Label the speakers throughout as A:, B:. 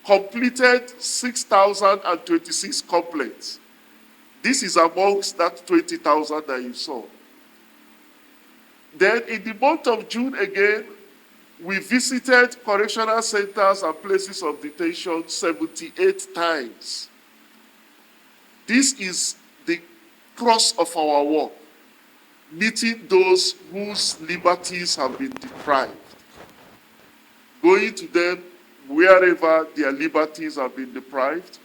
A: completed 6,026 complaints. This is amongst that 20,000 that you saw. Then in the month of June again, we visited correctional centers and places of detention 78 times. This is the cross of our work, meeting those whose liberties have been deprived, going to them wherever their liberties have been deprived.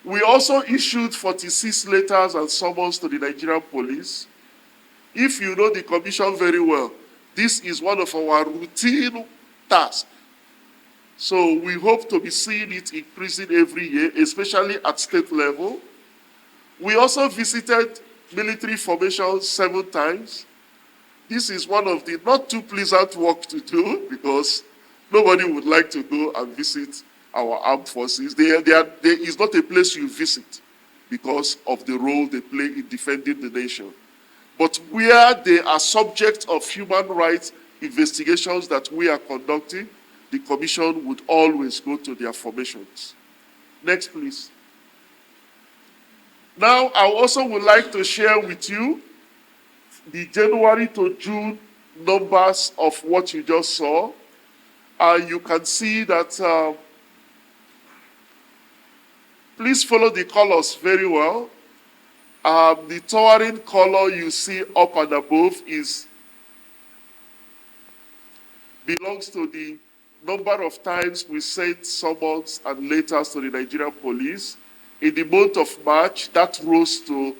A: We also issued 46 letters and summons to the Nigerian police. If you know the commission very well, this is one of our routine tasks. So we hope to be seeing it increasing every year, especially at state level. We also visited military formations 7 times. This is one of the not too pleasant work to do because nobody would like to go and visit our armed forces. There is not a place you visit because of the role they play in defending the nation. But where they are subject of human rights investigations that we are conducting, the commission would always go to their formations. Next, please. Now, I also would like to share with you the January to June numbers of what you just saw. You can see that, please follow the colors very well. The towering color you see up and above belongs to the number of times we sent summons and letters to the Nigerian police. In the month of March, that rose to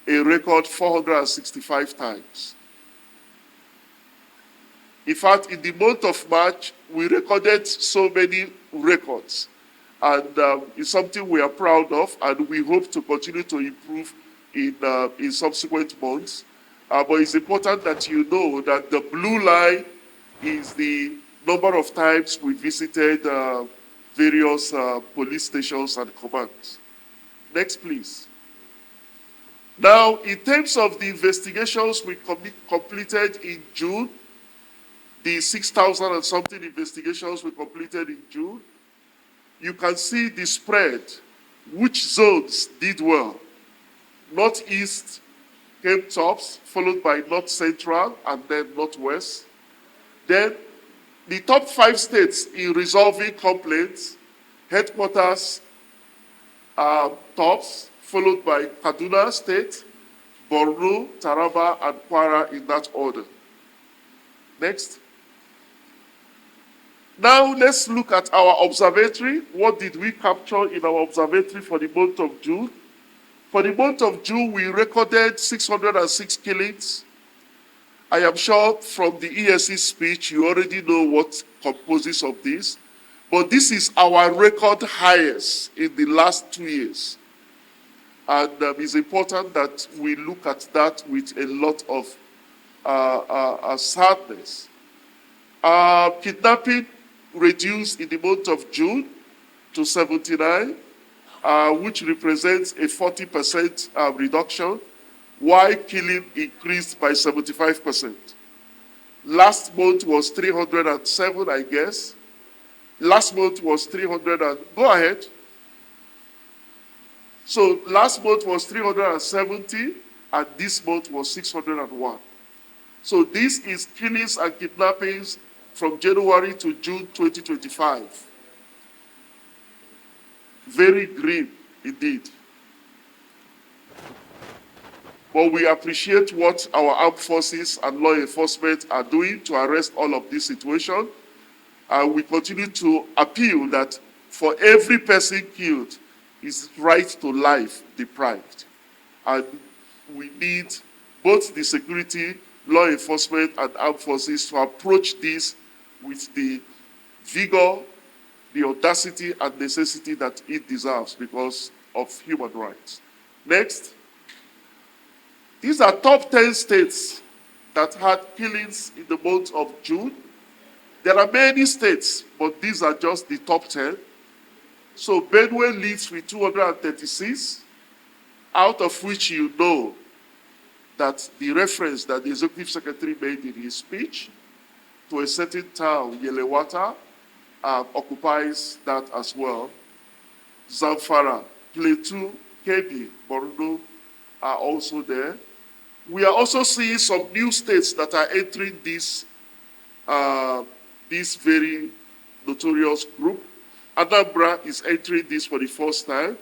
A: a record 465 times. In fact, in the month of March, we recorded so many records. And it's something we are proud of, and we hope to continue to improve in subsequent months. But it's important that you know that the blue line is the number of times we visited various police stations and commands. Next, please. Now, in terms of the investigations we completed in June, the 6,000 and something investigations we completed in June, you can see the spread, which zones did well. Northeast came tops, followed by North Central and then Northwest. Then the top 5 states in resolving complaints, headquarters tops, followed by Kaduna State, Borno, Taraba, and Kwara in that order. Next. Now let's look at our observatory. What did we capture in our observatory for the month of June? For the month of June, we recorded 606 killings. I am sure from the ESC speech, you already know what composes of this. But this is our record highest in the last 2 years. And it's important that we look at that with a lot of sadness. Kidnapping reduced in the month of June to 79, which represents a 40% reduction, while killing increased by 75%. Last month was 307, I guess. Last month was 300 and, go ahead. So last month was 370, and this month was 601. So this is killings and kidnappings from January to June 2025. Very grim indeed. But we appreciate what our armed forces and law enforcement are doing to arrest all of this situation. And we continue to appeal that for every person killed is right to life deprived. And we need both the security, law enforcement, and armed forces to approach this with the vigor, the audacity, and necessity that it deserves because of human rights. Next. These are top 10 states that had killings in the month of June. There are many states, but these are just the top 10. So Benue leads with 236, out of which you know that the reference that the Executive Secretary made in his speech to a certain town, Yelewata, occupies that as well. Zamfara, Plateau, Kebbi, Borno are also there. We are also seeing some new states that are entering this very notorious group. Anambra is entering this for the first time,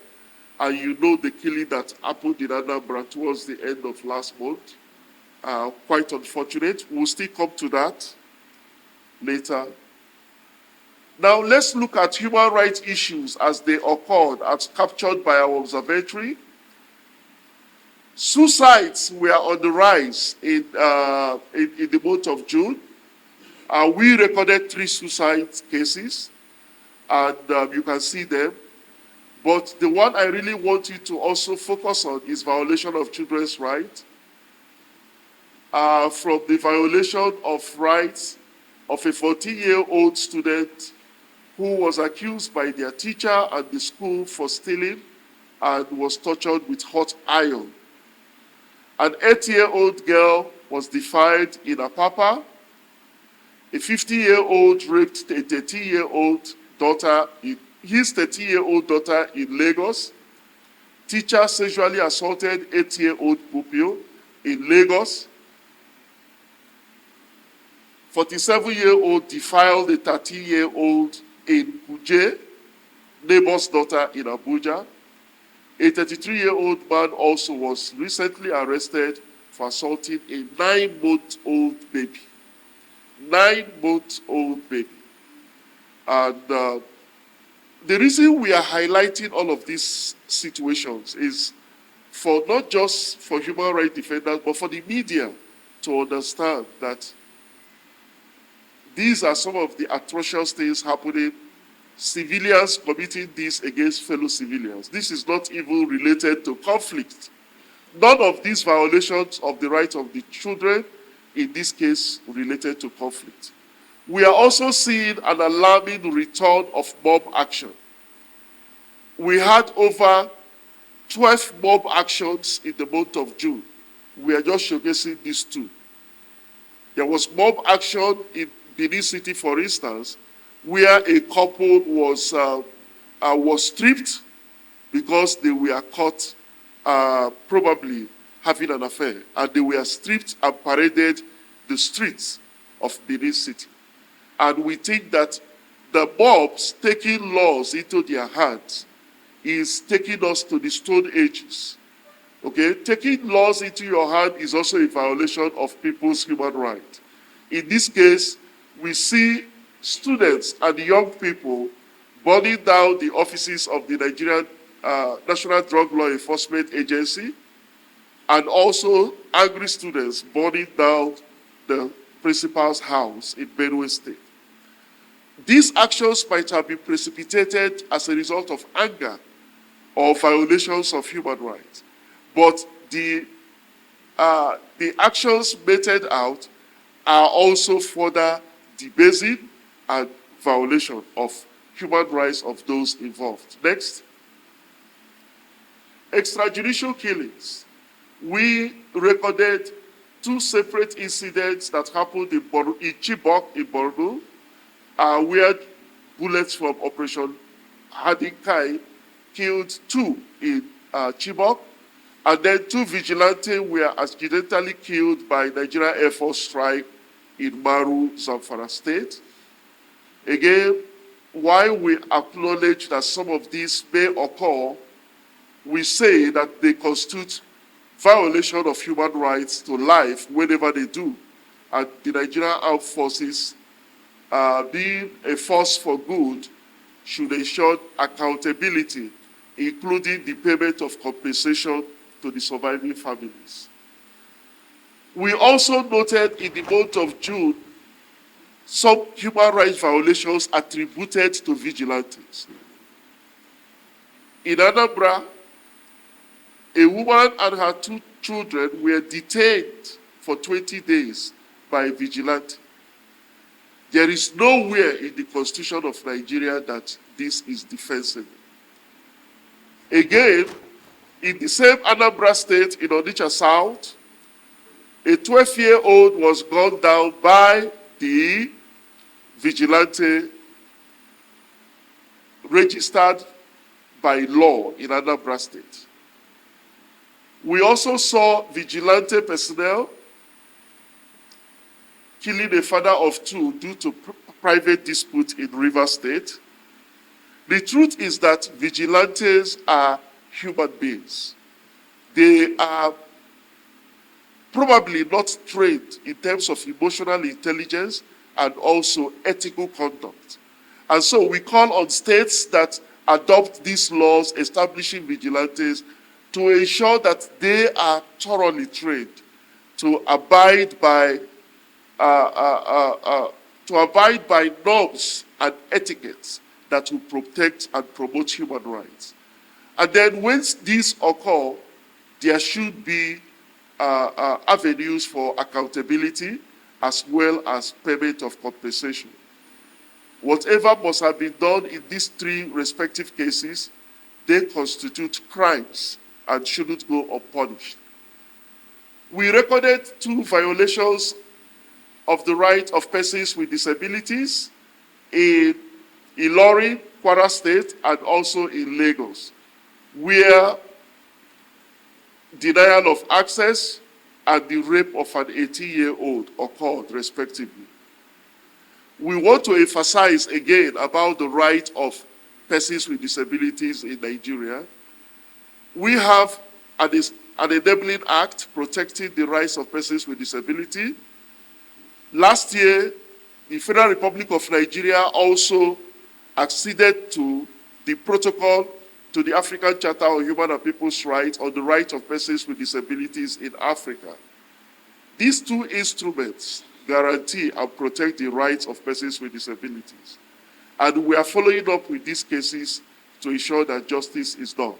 A: and you know the killing that happened in Anambra towards the end of last month. Quite unfortunate. We'll still come to that later. Now let's look at human rights issues as they occurred, as captured by our observatory. Suicides were on the rise in the month of June. We recorded 3 suicide cases, and you can see them. But the one I really want you to also focus on is violation of children's rights. From the violation of rights of a 14-year-old student who was accused by their teacher and the school for stealing and was tortured with hot iron. An 8-year-old girl was defied in Apapa. A 50-year-old raped a 13-year-old daughter, his 13-year-old daughter in Lagos. Teacher sexually assaulted 8-year-old pupil in Lagos. 47-year-old defiled a 13-year-old in Kuje, neighbor's daughter in Abuja. A 33-year-old man also was recently arrested for assaulting a 9-month-old baby. 9-month-old baby. And the reason we are highlighting all of these situations is for not just for human rights defenders, but for the media to understand that these are some of the atrocious things happening, civilians committing this against fellow civilians. This is not even related to conflict. None of these violations of the rights of the children, in this case, related to conflict. We are also seeing an alarming return of mob action. We had over 12 mob actions in the month of June. We are just showcasing these 2. There was mob action in Benin City, for instance, where a couple was stripped because they were caught probably having an affair, and they were stripped and paraded the streets of Benin City. And we think that the mobs taking laws into their hands is taking us to the Stone Ages. Okay? Taking laws into your hand is also a violation of people's human rights. In this case, we see students and young people burning down the offices of the Nigerian National Drug Law Enforcement Agency, and also angry students burning down the principal's house in Benue State. These actions might have been precipitated as a result of anger or violations of human rights, but the actions meted out are also further debasing and violation of human rights of those involved. Next. Extrajudicial killings. We recorded 2 separate incidents that happened in Chibok in Borno, where bullets from Operation Hadinkai killed 2 in Chibok, and then 2 vigilantes were accidentally killed by Nigerian Air Force strike in Maru, Zamfara State. Again, while we acknowledge that some of these may occur, we say that they constitute violation of human rights to life whenever they do. And the Nigerian Armed Forces, being a force for good, should ensure accountability, including the payment of compensation to the surviving families. We also noted in the month of June some human rights violations attributed to vigilantes. In Anambra, a woman and her 2 children were detained for 20 days by a vigilante. There is nowhere in the Constitution of Nigeria that this is defensible. Again, in the same Anambra State, in Onitsha South, a 12-year-old was gunned down by the vigilante registered by law in Anambra State. We also saw vigilante personnel killing a father of two due to private dispute in Rivers State. The truth is that vigilantes are human beings. They are probably not trained in terms of emotional intelligence and also ethical conduct. And so we call on states that adopt these laws establishing vigilantes to ensure that they are thoroughly trained to abide by norms and etiquettes that will protect and promote human rights. And then when these occur, there should be avenues for accountability as well as payment of compensation. Whatever must have been done in these three respective cases, they constitute crimes and shouldn't go unpunished. We recorded 2 violations of the rights of persons with disabilities in Ilorin, Kwara State, and also in Lagos, where denial of access and the rape of an 18-year-old occurred, respectively. We want to emphasize again about the right of persons with disabilities in Nigeria. We have an enabling act protecting the rights of persons with disability. Last year, the Federal Republic of Nigeria also acceded to the protocol to the African Charter on Human and People's Rights on the right of persons with disabilities in Africa. These 2 instruments guarantee and protect the rights of persons with disabilities. And we are following up with these cases to ensure that justice is done.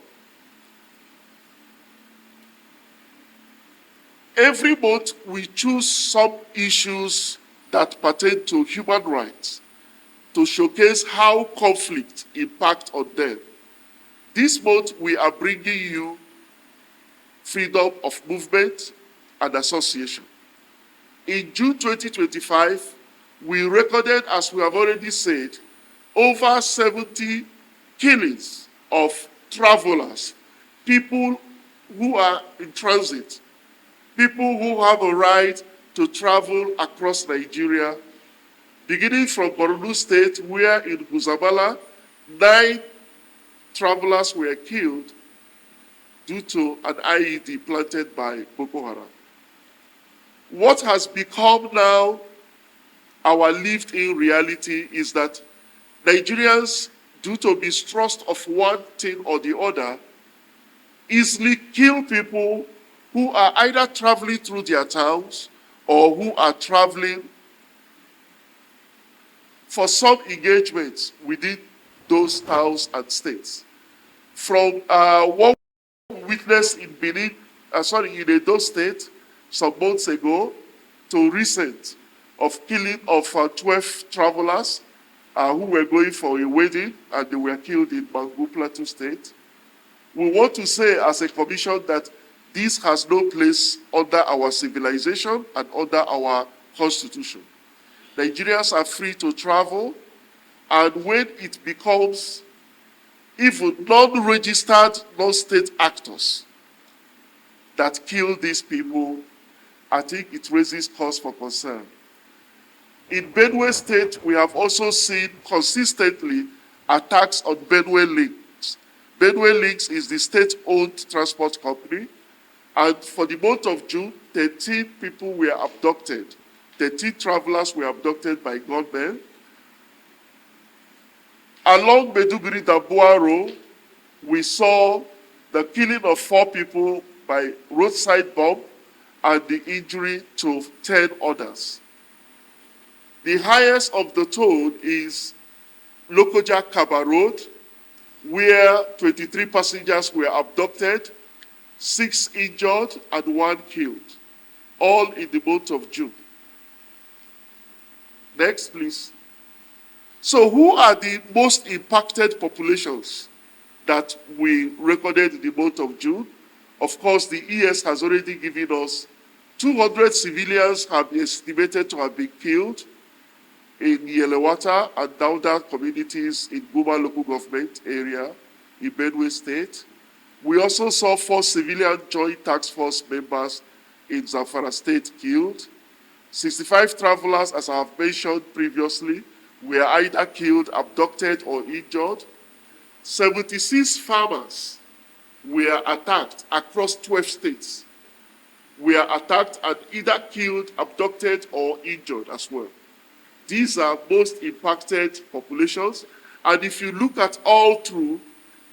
A: Every month, we choose some issues that pertain to human rights to showcase how conflict impacts on them. This month, we are bringing you freedom of movement and association. In June 2025, we recorded, as we have already said, over 70 killings of travelers, people who are in transit, people who have a right to travel across Nigeria, beginning from Borno State, where in Guzamala, 9 travelers were killed due to an IED planted by Boko Haram. What has become now our lived-in reality is that Nigerians, due to mistrust of one thing or the other, easily kill people who are either traveling through their towns or who are traveling for some engagements within those towns and states. From what we witnessed in Benin, in Edo State some months ago, to recent of killing of 12 travelers who were going for a wedding and they were killed in Mangu, Plateau State. We want to say as a commission that this has no place under our civilization and under our constitution. Nigerians are free to travel, and when it becomes even non-registered, non-state actors that kill these people, I think it raises cause for concern. In Benue State, we have also seen consistently attacks on Benue Links. Benue Links is the state-owned transport company, and for the month of June, 13 people were abducted. 13 travelers were abducted by gunmen. Along Maiduguri-Damboa Road, we saw the killing of 4 people by roadside bomb and the injury to 10 others. The highest of the toll is Lokoja-Kaba Road, where 23 passengers were abducted, 6 injured, and 1 killed, all in the month of June. Next, please. So who are the most impacted populations that we recorded in the month of June? Of course, the ES has already given us 200 civilians have been estimated to have been killed, in Yelewata and Dauda communities in Guma local government area in Benue State. We also saw 4 civilian joint task force members in Zamfara State killed. 65 travelers, as I have mentioned previously, were either killed, abducted, or injured. 76 farmers were attacked across 12 states, were attacked and either killed, abducted, or injured as well. These are most impacted populations. And if you look at all through,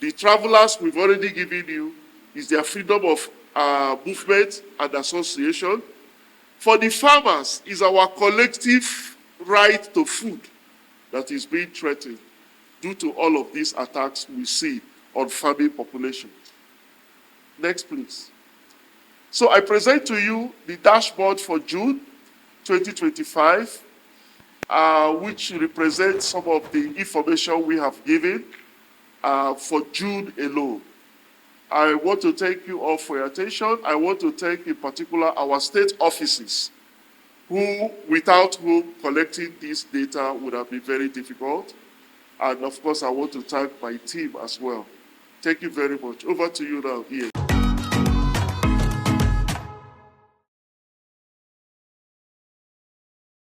A: the travelers we've already given you is their freedom of movement and association. For the farmers, is our collective right to food that is being threatened due to all of these attacks we see on farming populations. Next, please. So I present to you the dashboard for June 2025, which represents some of the information we have given for June alone. I want to thank you all for your attention. I want to thank in particular our state offices, without whom collecting this data would have been very difficult. And of course, I want to thank my team as well. Thank you very much. Over to you now, Ian.